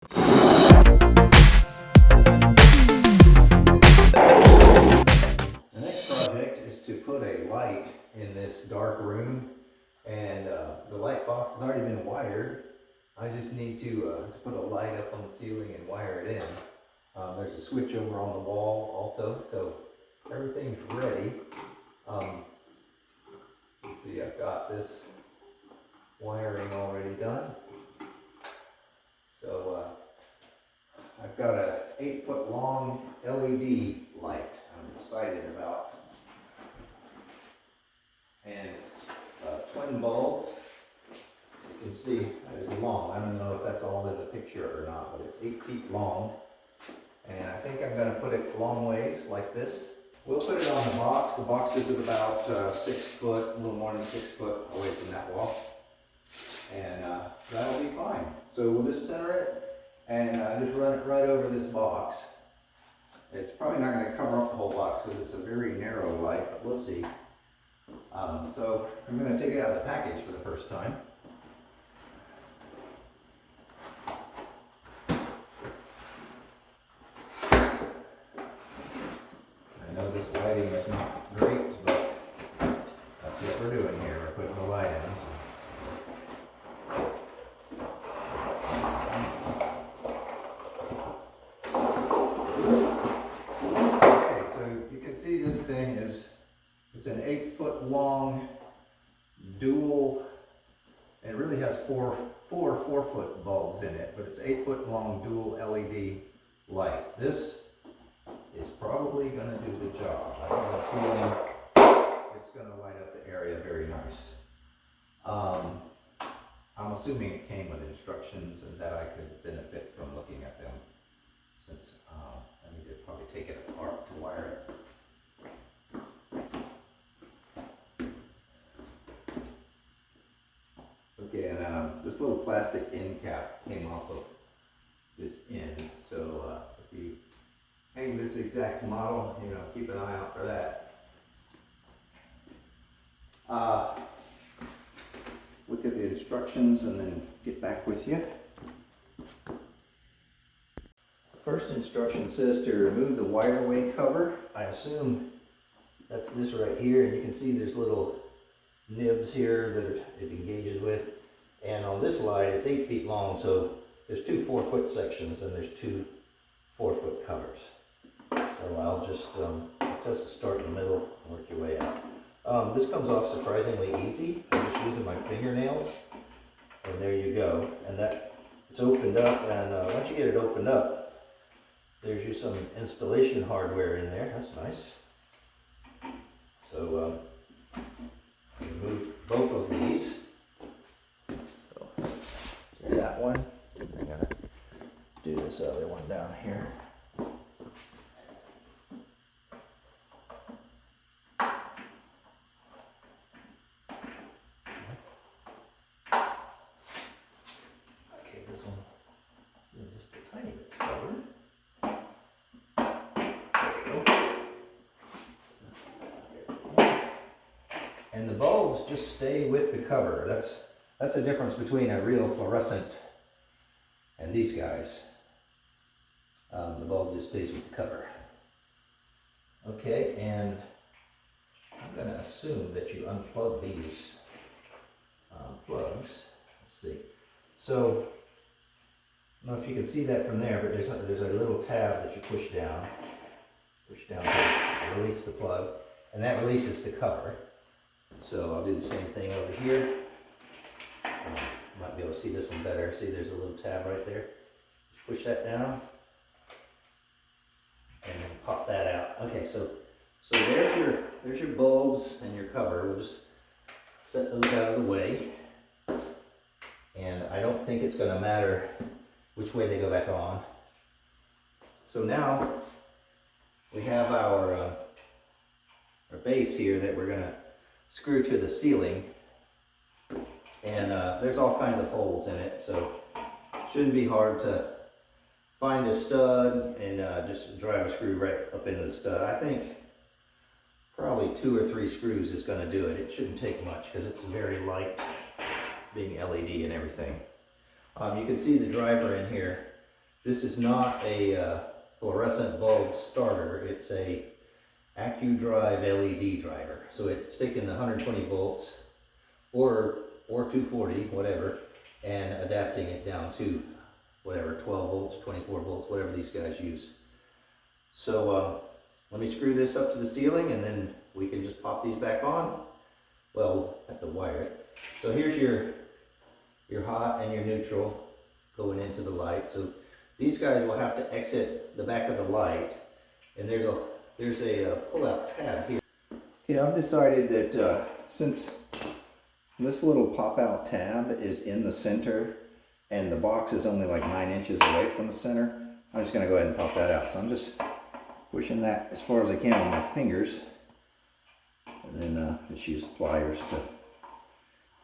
The next project is to put a light in this dark room, and the light box has already been wired. I just need to put a light up on the ceiling and wire it in. There's a switch over on the wall also, so everything's ready. You see, I've got this wiring already done. So I've got a 8-foot long LED light I'm excited about. And it's twin bulbs. You can see it's long. I don't know if that's all in the picture or not, but it's 8 feet long. And I think I'm going to put it long ways like this. We'll put it on the box. The box is about 6 foot, a little more than 6 foot away from that wall. And that'll be fine. So we'll just center it and just run it right over this box. It's probably not going to cover up the whole box because it's a very narrow light, but we'll see. So I'm going to take it out of the package for the first time. I know this lighting is not great, but that's what we're doing here. We're putting the light in. See, this thing it's an 8-foot long dual, and it really has four 4-foot bulbs in it, but it's 8-foot long dual LED light. This is probably going to do the job. I have a feeling it's going to light up the area very nice. I'm assuming it came with instructions and that I could benefit from looking at them, since I need to probably take it apart to wire it. Okay, and this little plastic end cap came off of this end, so if you hang this exact model, you know, keep an eye out for that. Look at the instructions and then get back with you. First instruction says to remove the wireway cover. I assume that's this right here, and you can see there's little nibs here that it engages with. And on this light, it's 8 feet long, so there's 2 4-foot sections and there's 2 4-foot covers. So I'll just, it says to start in the middle and work your way out. This comes off surprisingly easy. I'm just using my fingernails, and there you go. And that it's opened up, and once you get it opened up, there's some installation hardware in there. That's nice. So remove both of these. So that one. I'm gonna do this other one down here. Okay, this one is just a tiny bit stubborn. And the bulbs just stay with the cover. That's the difference between a real fluorescent and these guys. The bulb just stays with the cover. Okay, and I'm going to assume that you unplug these plugs. Let's see. So, I don't know if you can see that from there, but there's a little tab that you push down to release the plug, and that releases the cover. So I'll do the same thing over here. You might be able to see this one better. See, there's a little tab right there. Just push that down and then pop that out. Okay, so there's your bulbs and your cover. We'll just set those out of the way. And I don't think it's going to matter which way they go back on. So now we have our base here that we're going to screw to the ceiling, and there's all kinds of holes in it, so it shouldn't be hard to find a stud and just drive a screw right up into the stud. I think probably 2 or 3 screws is going to do it. It shouldn't take much because it's very light, being LED and everything. You can see the driver in here. This is not a fluorescent bulb starter. It's a AccuDrive LED driver. So it's taking the 120 volts or 240, whatever, and adapting it down to whatever, 12 volts, 24 volts, whatever these guys use. So let me screw this up to the ceiling and then we can just pop these back on. Well, we'll have to wire it. So here's your hot and your neutral going into the light. So these guys will have to exit the back of the light, and there's a pull-out tab here. Okay, I've decided that since this little pop-out tab is in the center and the box is only like 9 inches away from the center, I'm just going to go ahead and pop that out. So I'm just pushing that as far as I can with my fingers, and then just use pliers to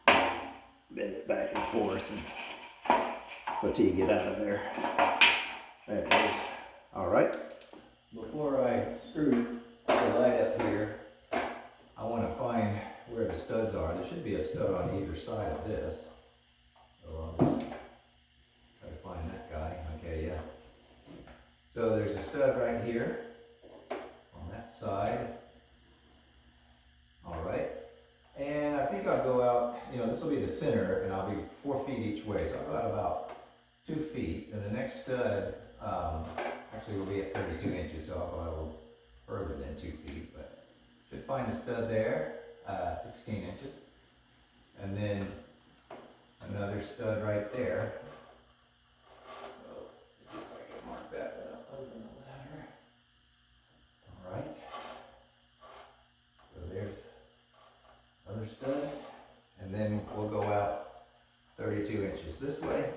bend it back and forth and fatigue it out of there. There it is. All right. Before I screw the light up here, I want to find where the studs are. There should be a stud on either side of this. So I'll just try to find that guy. Okay, yeah. So there's a stud right here on that side. All right. And I think I'll go out, this will be the center, and I'll be 4 feet each way. So I'll go out about 2 feet, and the next stud actually will be at 32 inches, so I'll go out a little further than 2 feet, but should find a stud there, 16 inches, and then another stud right there. So let's see if I can mark that without opening the ladder. All right. So there's another stud, and then we'll go out 32 inches this way.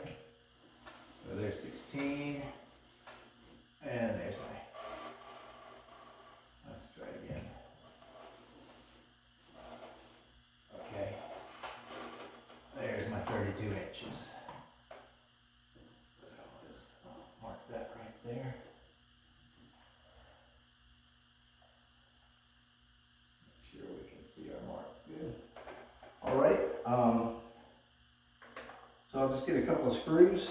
So there's 16, and there's let's try it again. Okay, there's my 32 inches. So I'll just mark that right there. Make sure we can see our mark good. All right, so I'll just get a couple of screws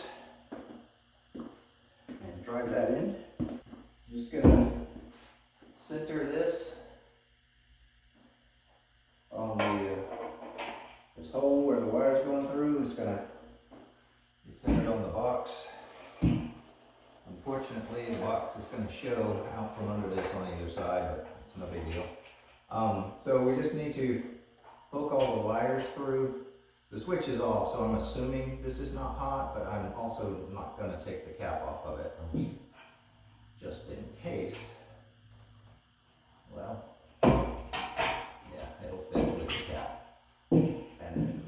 and drive that in. I'm just gonna center this on this hole where the wire's going through. It's gonna be centered on the box. Unfortunately, the box is gonna show out from under this on either side, but it's no big deal. So we just need to poke all the wires through. The switch is off, so I'm assuming this is not hot, but I'm also not going to take the cap off of it, just in case. Well, yeah, it'll fit with the cap. And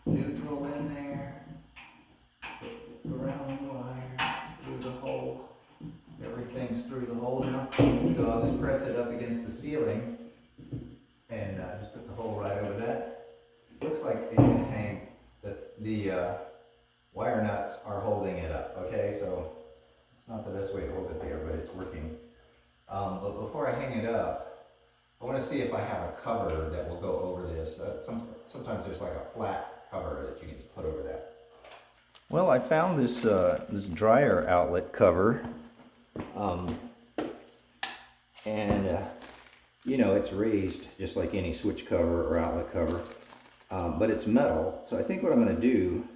neutral in there, put the ground wire through the hole. Everything's through the hole now, so I'll just press it up against the ceiling and just put the hole right over that. Looks like it can hang, the wire nuts are holding it up, okay? So it's not the best way to hold it there, but it's working. But before I hang it up, I want to see if I have a cover that will go over this. Sometimes there's like a flat cover that you can just put over that. Well, I found this, this dryer outlet cover, and it's raised just like any switch cover or outlet cover. But it's metal, so I think what I'm going to do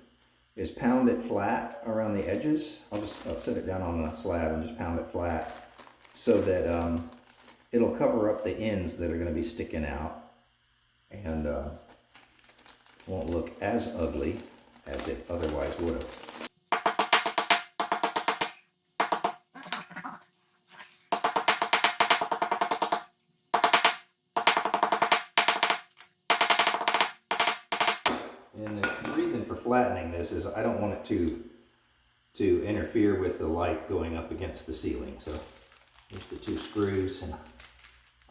is pound it flat around the edges. I'll set it down on the slab and just pound it flat so that it'll cover up the ends that are going to be sticking out and won't look as ugly as it otherwise would have. And the reason for flattening this is I don't want it to interfere with the light going up against the ceiling. So here's the 2 screws, and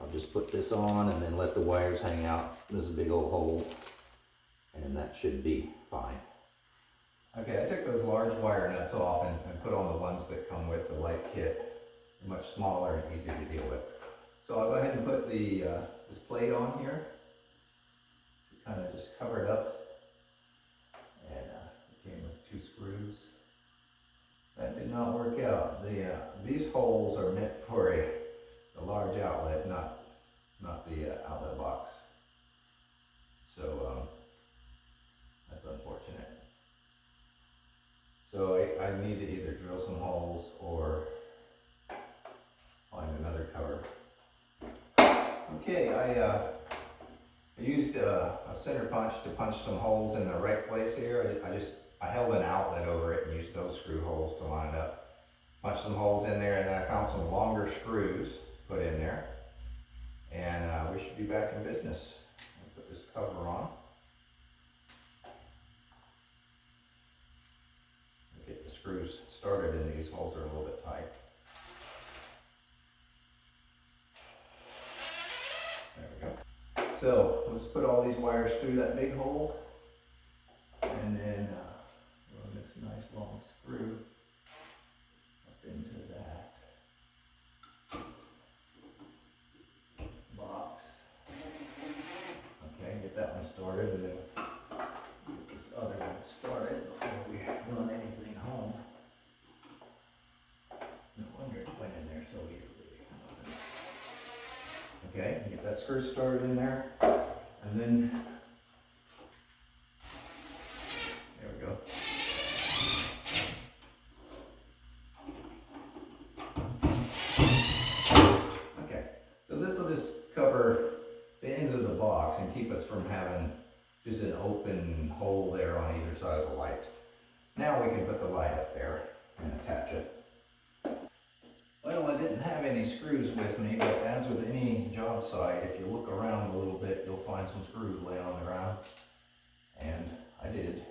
I'll just put this on and then let the wires hang out. This is a big old hole, and that should be fine. Okay, I took those large wire nuts off and put on the ones that come with the light kit. They're much smaller and easier to deal with. So I'll go ahead and put the this plate on here. Kind of just cover it up. And it came with 2 screws. not work out. These holes are meant for a large outlet, not the outlet box. So that's unfortunate. So I need to either drill some holes or find another cover. Okay, I used a center punch to punch some holes in the right place here. I held an outlet over it and used those screw holes to line it up. Punched some holes in there, and then I found some longer screws put in there. And we should be back in business. I'll put this cover on. Get the screws started, and these holes are a little bit tight. There we go. So we'll just put all these wires through that big hole, and then run this nice long screw up into that box. Okay, get that one started, and then get this other one started before we run anything home. No wonder it went in there so easily. Okay, get that screw started in there, and then there we go. Okay, so this will just cover the ends of the box and keep us from having just an open hole there on either side of the light. Now we can put the light up there and attach it. Well, I didn't have any screws with me, but as with any job site, if you look around a little bit, you'll find some screws laying on the ground. And I did.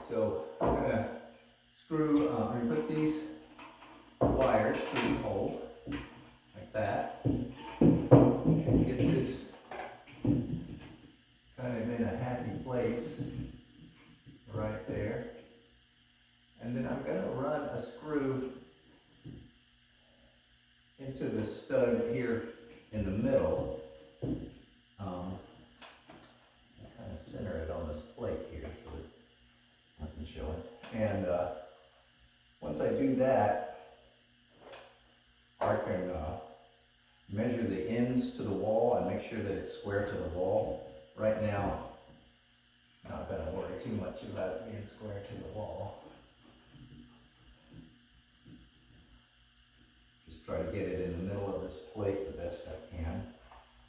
So I'm going to I'm going to put these wires through the hole, like that. And get this kind of in a happy place, right there. And then I'm going to run a screw into the stud here in the middle. Kind of center it on this plate here so that nothing's showing. And once I do that, I can measure the ends to the wall and make sure that it's square to the wall. Right now, I'm not going to worry too much about it being square to the wall. Try to get it in the middle of this plate the best I can.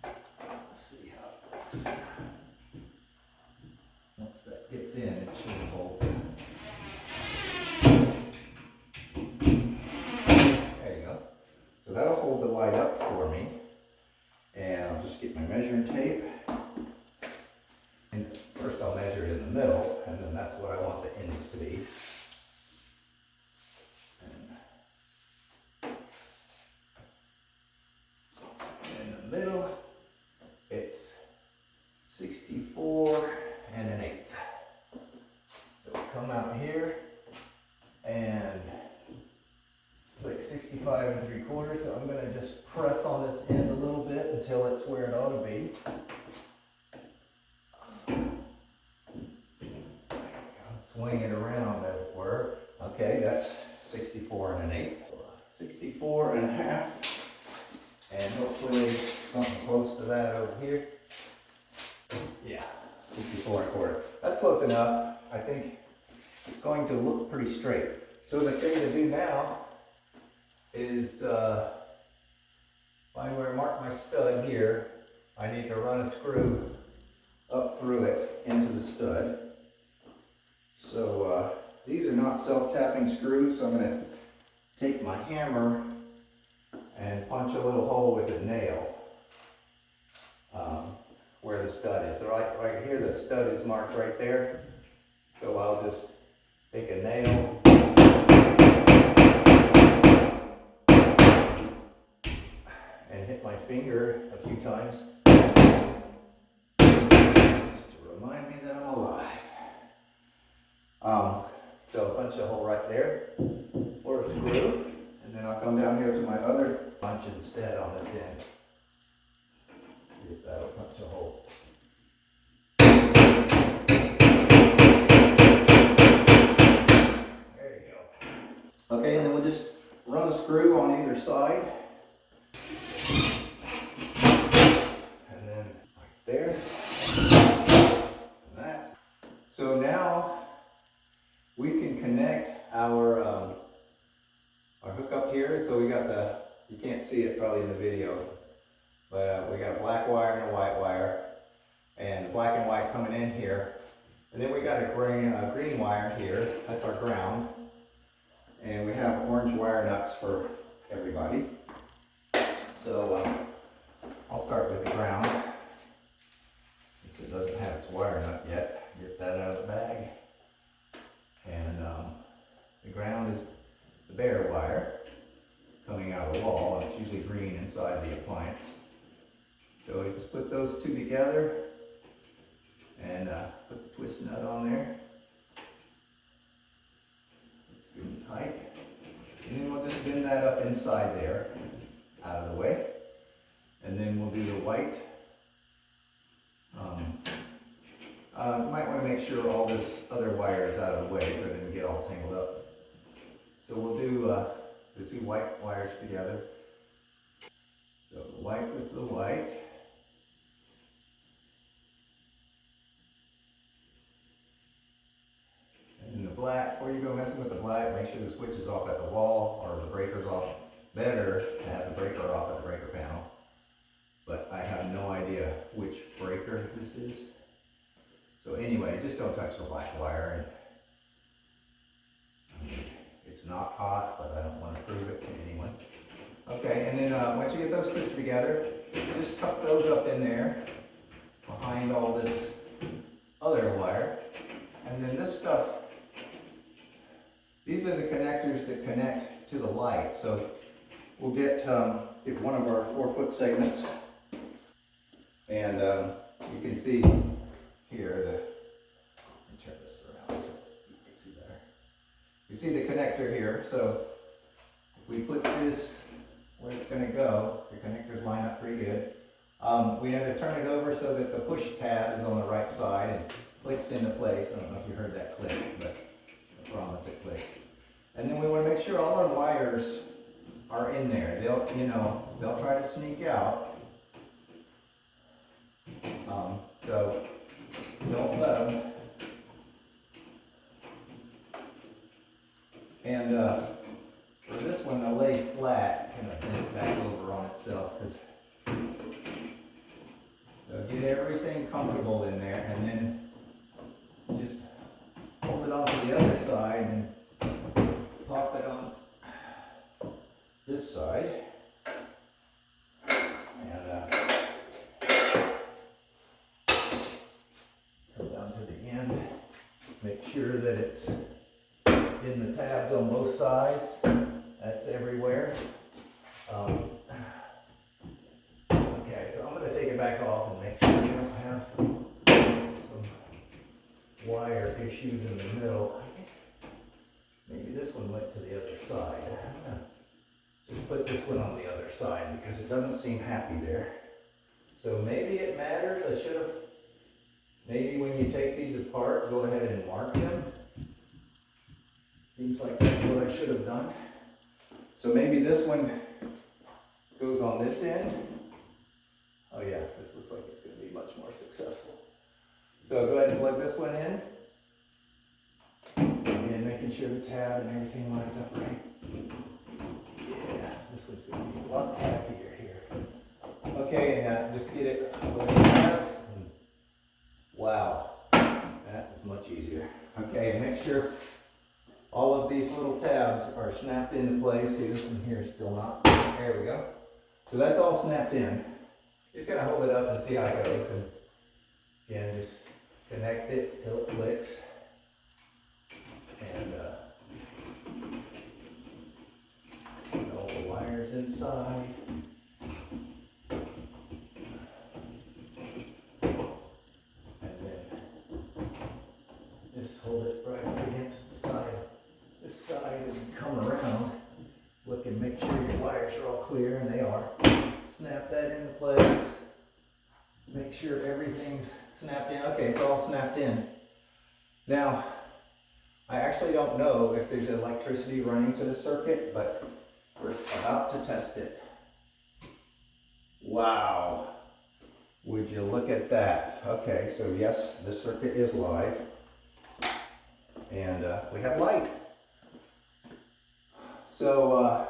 Let's see how it looks. Once that gets in, it should hold. There you go. So that'll hold the light up for me. And I'll just get my measuring tape. And first I'll measure it in the middle, and then that's what I want the ends to be. Middle, it's 64 and an eighth. So we come out here and it's like 65 and 3/4. So I'm going to just press on this end a little bit until it's where it ought to be. Swing it around, as it were. Okay, that's 64 and an eighth. 64 and a half. And hopefully something close to that over here. Yeah, 64 1/4. That's close enough. I think it's going to look pretty straight. So the thing to do now is find where I mark my stud here. I need to run a screw up through it into the stud. So these are not self-tapping screws, so I'm going to take my hammer and punch a little hole with a nail where the stud is. So right here, the stud is marked right there. So I'll just take a nail and hit my finger a few times just to remind me that I'm alive. So punch a hole right there for a screw. And then I'll come down here to my other punch instead on this end. See if that'll punch a hole. There you go. Okay, and then we'll just run a screw on either side. And then like there. And that. So now we can connect our hook up here. So we got you can't see it probably in the video, but we got a black wire and a white wire. And the black and white coming in here. And then we got a green wire here, that's our ground. And we have orange wire nuts for everybody. So I'll start with the ground, since it doesn't have its wire nut yet. Get that out of the bag. And the ground is the bare wire coming out of the wall, and it's usually green inside the appliance. So we just put those two together and put the twist nut on there. It's good and tight. And then we'll just bend that up inside there, out of the way. And then we'll do the white. You might want to make sure all this other wire is out of the way so it doesn't get all tangled up. So we'll do the two white wires together. So the white with the white. And the black, before you go messing with the black, make sure the switch is off at the wall or the breaker's off. Better to have the breaker off at the breaker panel. But I have no idea which breaker this is. So anyway, just don't touch the black wire. And it's not hot, but I don't want to prove it to anyone. Okay, and then once you get those twisted together, just tuck those up in there behind all this other wire. And then this stuff, these are the connectors that connect to the light. So we'll get one of our 4-foot segments, and you can see here let me turn this around so you can see better. You see the connector here. So if we put this where it's going to go, the connectors line up pretty good. We have to turn it over so that the push tab is on the right side and clicks into place. I don't know if you heard that click, but I promise it clicked. And then we want to make sure all our wires are in there. They'll try to sneak out. So don't let them. And for this one, I'll lay flat and bend it back over on itself. So get everything comfortable in there, and then just hold it onto the other side and pop it on this side. And come down to the end. Make sure that it's in the tabs on both sides. That's everywhere. Okay, so I'm going to take it back off and make sure we don't have some wire issues in the middle. Maybe this one went to the other side. I'm going to just put this one on the other side because it doesn't seem happy there. So maybe it matters. I should have, maybe when you take these apart, go ahead and mark them. Seems like that's what I should have done. So maybe this one goes on this end. Oh yeah, this looks like it's going to be much more successful. So go ahead and plug this one in. Again, making sure the tab and everything lines up right. Yeah, this one's going to be a lot happier here. Okay, and just get it with the tabs. Wow, that was much easier. Okay, and make sure all of these little tabs are snapped into place. See, this one here is still not. There we go. So that's all snapped in. Just gotta hold it up and see how it goes. And again, just connect it till it clicks. And put all the wires inside. And then just hold it right up against the side. This side, as you come around, look and make sure your wires are all clear, and they are. Snap that into place. Make sure everything's snapped in. Okay, it's all snapped in. Now, I actually don't know if there's electricity running to the circuit, but we're about to test it. Wow. Would you look at that? Okay, so yes, the circuit is live. And we have light. So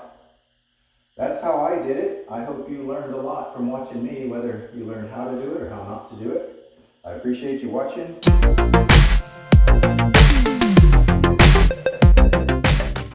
that's how I did it. I hope you learned a lot from watching me, whether you learned how to do it or how not to do it. I appreciate you watching.